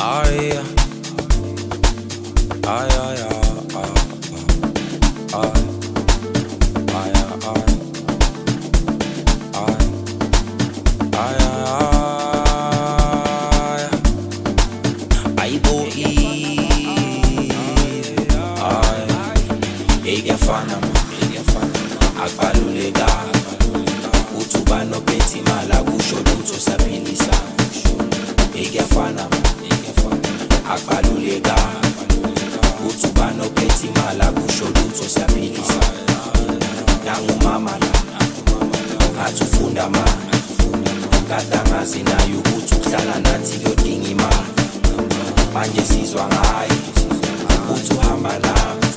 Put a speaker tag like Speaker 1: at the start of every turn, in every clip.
Speaker 1: Ay, ay, ay, ay, ay, ay, ay, boy, ay, ekuyafana akubaluleka uthi uba nophethe imali akusho lutho siyaphilisa. Ekuyafana akubaluleka uthi uba nophethe imali akusho lutho siyaphilisa. Nangumama la athi ufunda manje kade angazi naye ukuthi ukuhlala nathi kuyodinga imali. Manje sizwa ngaye uthi uhamba nami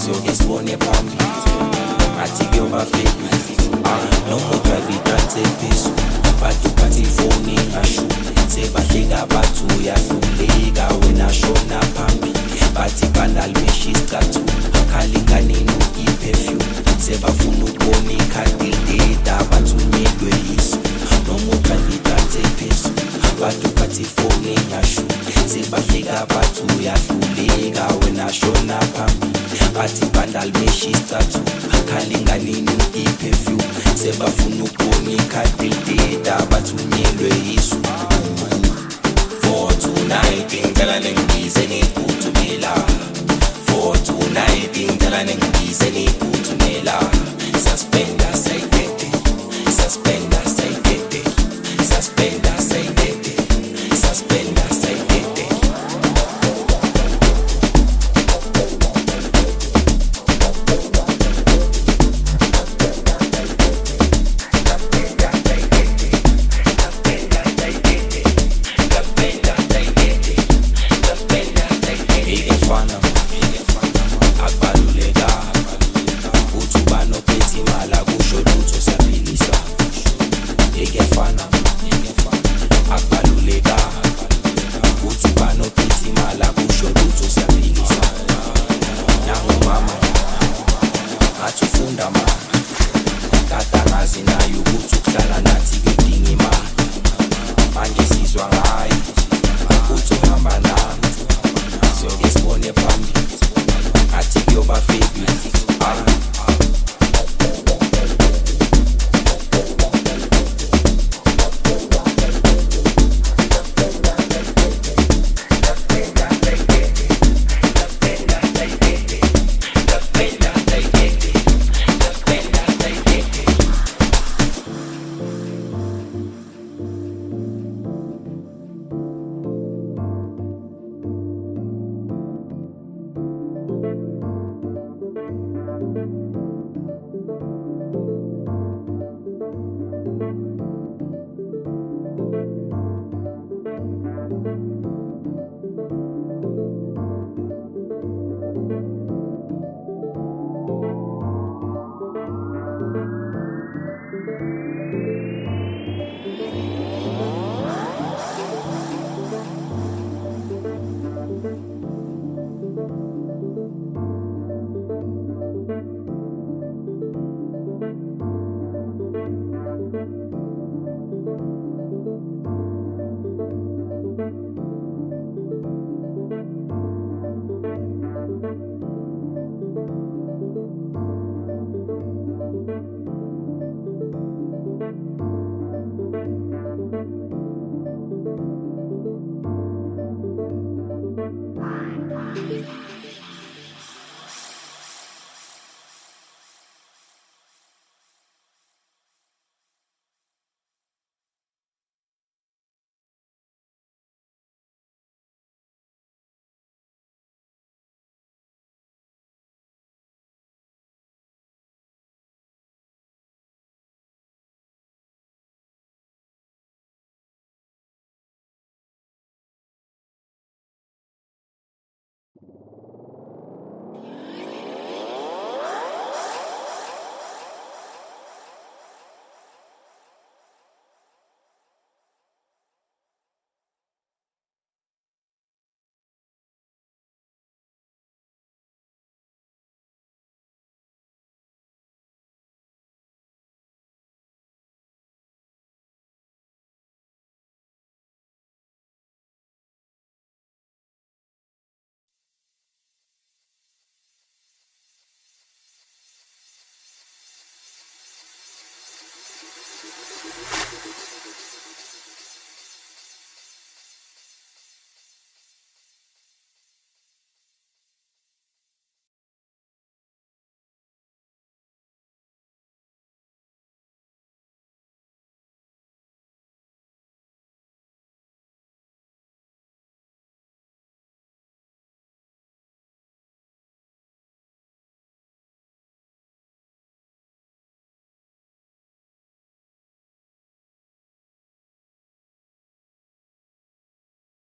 Speaker 1: siyoke sibone phambili ngathi kuyoba famous. Noma udrive idansi ephezulu bantu bathi ifoni ingasho sebahleka bathi uyahluleka wena shona phambili. Bathi banalibesha isicathulo khalinganini uyiperfume sebafuna ukubona ikhadi lideda bathunyelwe yiso. Noma udrive idansi ephezulu bantu bathi ifoni ingasho sebahleka bathi uyahluleka wena shona phambili. Bathi banalibesha isicathulo khalinganini uyiperfume sebafuna ukubona ikhadi lideda bathunyelwe yiso. For tonight ngicela ningibize niphuthumela. For tonight ngicela ningibize niphuthumela. Suspender sayidede, suspender sayidede, suspender sayidede, suspender sayidede. Ekuyafana akubaluleka uthi uba nophethe imali akusho lutho siyaphilisa. Ekuyafana akubaluleka uthi uba nophethe imali akusho lutho siyaphilisa. Nangumama athi ufunda manje kade angazi naye ukuthi ukuhlala nathi kuyodinga imali. Manje sizwa ngaye